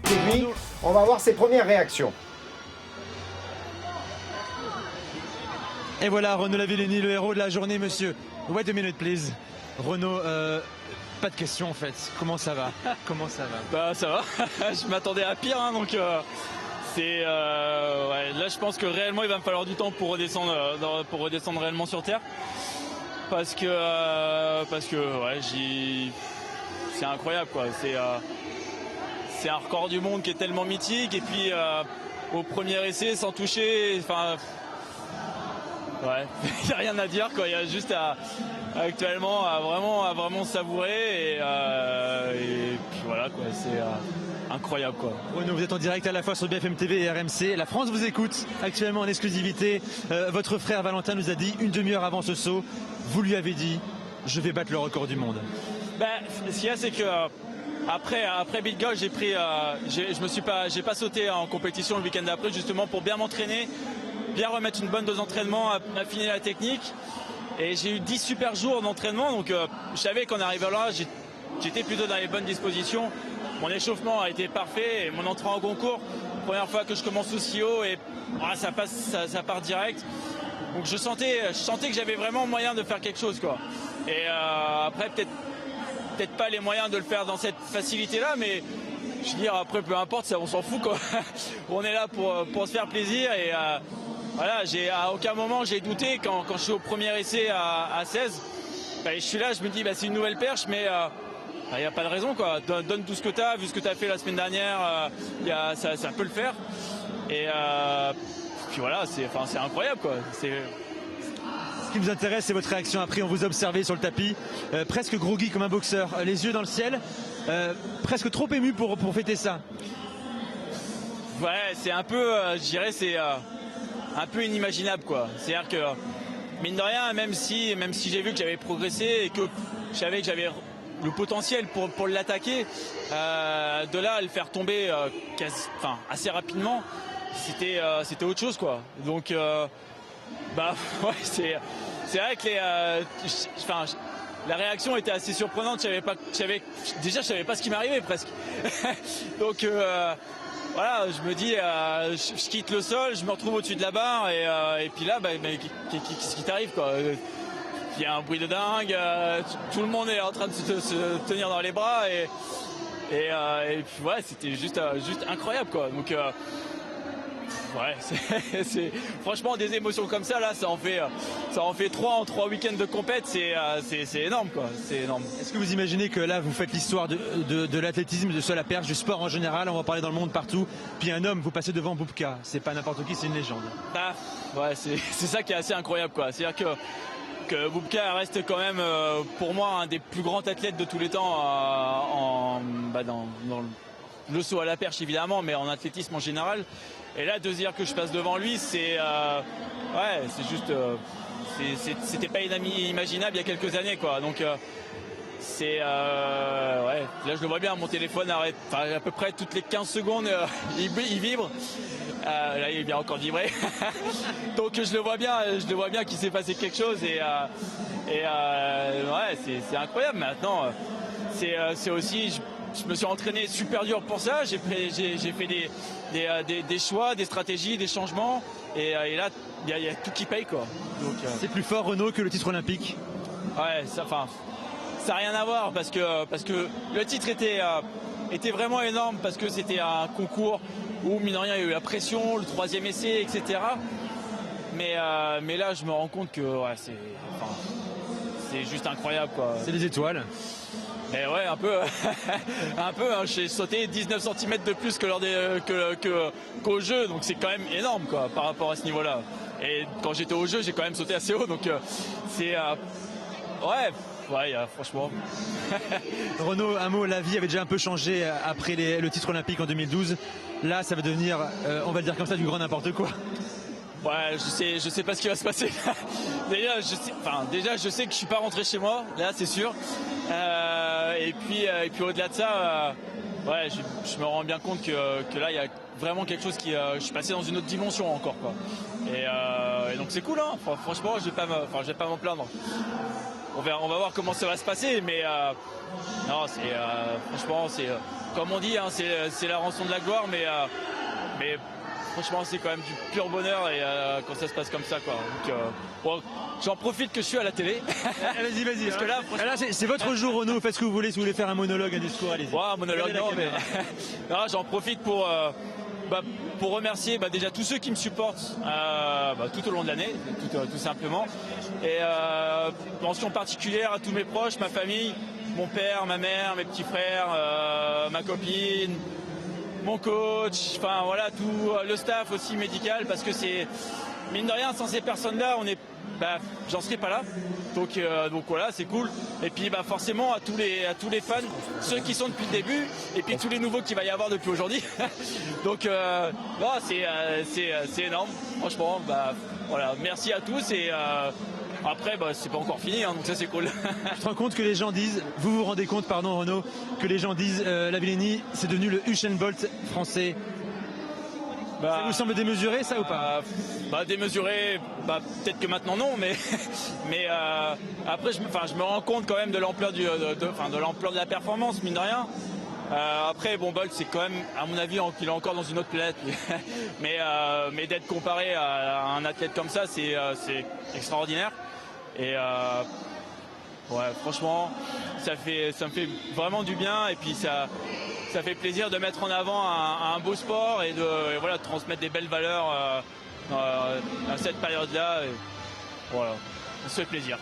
C'est lui. On va voir ses premières réactions. Et voilà, Renaud Lavillenie, le héros de la journée, monsieur. Wait a minute, please. Renaud, pas de question en fait. Comment ça va? Comment ça va? Bah ça va. Je m'attendais à pire, hein, donc c'est ouais, là je pense que réellement il va me falloir du temps pour redescendre réellement sur terre. Parce que ouais, c'est incroyable quoi. C'est un record du monde qui est tellement mythique et puis au premier essai sans toucher, enfin. Ouais, il n'y a rien à dire quoi. Il y a juste actuellement à vraiment savourer et puis voilà quoi. C'est incroyable quoi. Renaud, vous êtes en direct à la fois sur BFM TV et RMC. La France vous écoute actuellement en exclusivité. Votre frère Valentin nous a dit une demi-heure avant ce saut, vous lui avez dit je vais battre le record du monde. Ben, ce qu'il y a c'est que après Big Goal, j'ai pas sauté en compétition le week-end d'après justement pour bien m'entraîner. Bien remettre une bonne dose d'entraînement, affiner la technique. Et j'ai eu 10 super jours d'entraînement, donc je savais qu'en arrivant là, j'étais plutôt dans les bonnes dispositions. Mon échauffement a été parfait et mon entrée en concours, première fois que je commence aussi haut et voilà, ça part direct. Donc je sentais que j'avais vraiment moyen de faire quelque chose quoi. Et après peut-être pas les moyens de le faire dans cette facilité-là, mais je veux dire après peu importe, ça on s'en fout quoi. On est là pour se faire plaisir et voilà, à aucun moment j'ai douté quand je suis au premier essai à 16. Ben, je suis là, je me dis c'est une nouvelle perche, mais il n'y a pas de raison quoi. Donne tout ce que tu as, vu ce que tu as fait la semaine dernière, ça peut le faire. Et puis voilà, c'est incroyable quoi. Ce qui nous intéresse, c'est votre réaction après. On vous a observé sur le tapis, presque groggy comme un boxeur, les yeux dans le ciel, presque trop ému pour fêter ça. Ouais, c'est un peu, je dirais, c'est un peu inimaginable quoi. C'est-à-dire que mine de rien, même si j'ai vu que j'avais progressé et que je savais que j'avais le potentiel pour l'attaquer, de là à le faire tomber assez rapidement, c'était autre chose quoi. Donc ouais, c'est vrai que la réaction était assez surprenante. Je savais pas ce qui m'arrivait presque. Donc voilà, je me dis, je quitte le sol, je me retrouve au-dessus de la barre et puis là, qu'est-ce qui t'arrive quoi? Il y a un bruit de dingue, tout le monde est en train de se tenir dans les bras et puis ouais, c'était juste incroyable quoi. Donc ouais, c'est franchement des émotions comme ça là, ça en fait 3 en 3 week-ends de compète, c'est énorme quoi, c'est énorme. Est-ce que vous imaginez que là vous faites l'histoire de l'athlétisme, de la perche, du sport en général, on va parler dans le monde partout, puis un homme, vous passez devant Boubka, c'est pas n'importe qui, c'est une légende. Ouais, c'est ça qui est assez incroyable quoi, c'est-à-dire que Boubka reste quand même pour moi un des plus grands athlètes de tous les temps dans le saut à la perche évidemment, mais en athlétisme en général. Et là, de dire que je passe devant lui, c'est juste, c'était pas inimaginable il y a quelques années, quoi. Donc ouais, là je le vois bien, mon téléphone arrête, à peu près toutes les 15 secondes, il vibre. Là, il vient encore vibrer. Donc je le vois bien qu'il s'est passé quelque chose et ouais, c'est incroyable. Maintenant, c'est aussi. Je me suis entraîné super dur pour ça, j'ai fait des choix, des stratégies, des changements et là il y a tout qui paye quoi. C'est plus fort Renaud que le titre olympique. Ouais, ça n'a rien à voir parce que le titre était vraiment énorme parce que c'était un concours où mine de rien il y a eu la pression, le 3e essai, etc. Mais là je me rends compte que ouais, c'est juste incroyable quoi. C'est les étoiles. Et ouais, un peu, hein, j'ai sauté 19 cm de plus que qu'au jeu, donc c'est quand même énorme quoi, par rapport à ce niveau-là. Et quand j'étais au jeu, j'ai quand même sauté assez haut, donc c'est ouais, franchement. Renaud, un mot, la vie avait déjà un peu changé après le titre olympique en 2012. Là, ça va devenir, on va le dire comme ça, du grand n'importe quoi. Ouais, je sais pas ce qui va se passer. Déjà, je sais que je suis pas rentré chez moi, là, c'est sûr. Et puis au-delà de ça, ouais, je me rends bien compte que là, il y a vraiment quelque chose je suis passé dans une autre dimension encore, quoi. Et donc c'est cool, hein. Franchement, je vais pas m'en plaindre. on va voir comment ça va se passer. Mais non, franchement, comme on dit, hein, c'est la rançon de la gloire. Mais franchement, c'est quand même du pur bonheur et quand ça se passe comme ça, quoi. Donc, bon, j'en profite que je suis à la télé. Vas-y. Parce que là, C'est votre jour, Renaud. Faites ce que vous voulez. Si vous voulez faire un monologue, un discours, allez-y. Ouais, un monologue, non, mais non, j'en profite pour remercier déjà tous ceux qui me supportent tout au long de l'année, tout simplement. Et mention particulière à tous mes proches, ma famille, mon père, ma mère, mes petits frères, ma copine, mon coach, enfin voilà, tout le staff aussi médical, parce que c'est mine de rien, sans ces personnes-là, j'en serais pas là. Donc voilà, c'est cool. Et puis forcément à tous les fans, ceux qui sont depuis le début, et puis tous les nouveaux qu'il va y avoir depuis aujourd'hui. Donc non, c'est énorme. Franchement, voilà, merci à tous et après c'est pas encore fini, hein, donc ça c'est cool. Je te rends compte que les gens disent, vous vous rendez compte, pardon Renaud, que les gens disent Lavillenie, c'est devenu le Usain Bolt français. Ça vous semble démesuré, ça, ou pas? Démesuré, peut-être que maintenant non, mais après je me rends compte quand même de l'ampleur de l'ampleur de la performance, mine de rien. Après Bolt, c'est quand même, à mon avis, qu'il est encore dans une autre planète. mais d'être comparé à un athlète comme ça, c'est extraordinaire. Et ouais, franchement, ça me fait vraiment du bien, et puis ça fait plaisir de mettre en avant un beau sport et de transmettre des belles valeurs à cette période-là. Et voilà, ça fait plaisir.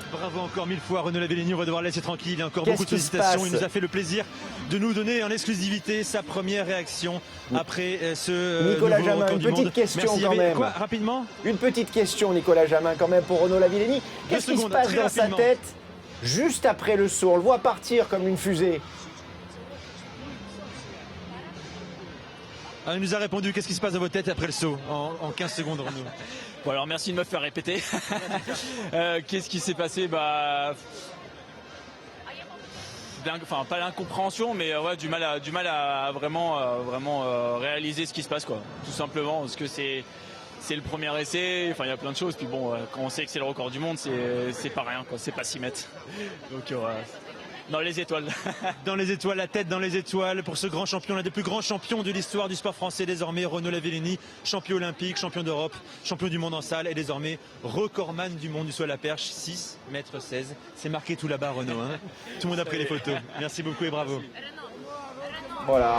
Bravo encore 1000 fois Renaud Lavillenie, on va devoir le laisser tranquille, il y a encore beaucoup de Qu'est-ce qui se félicitations, passe? il nous a fait le plaisir de nous donner en exclusivité sa première réaction après ce Nicolas nouveau Jamin, record une du petite monde. question Merci. quand même. Quoi, rapidement? Une petite question, Nicolas Jamin, quand même, pour Renaud Lavillenie. Qu'est-ce qui se secondes, passe très dans sa rapidement. tête juste après le saut? On le voit partir comme une fusée. Il nous a répondu, qu'est-ce qui se passe dans votre tête après le saut en 15 secondes, Renaud? Bon, alors merci de me faire répéter. Qu'est-ce qui s'est passé? Pas l'incompréhension, mais ouais, du mal à vraiment réaliser ce qui se passe, quoi. Tout simplement, parce que c'est le premier essai. Enfin, il y a plein de choses. Puis bon, quand on sait que c'est le record du monde, c'est pas rien, quoi. C'est pas 6 mètres. Donc dans les étoiles. Dans les étoiles, la tête dans les étoiles pour ce grand champion, l'un des plus grands champions de l'histoire du sport français désormais, Renaud Lavillenie, champion olympique, champion d'Europe, champion du monde en salle et désormais recordman du monde du saut à la perche, 6 mètres 16. C'est marqué tout là-bas, Renaud. Hein. Tout le monde a pris les photos. Merci beaucoup et bravo. Voilà.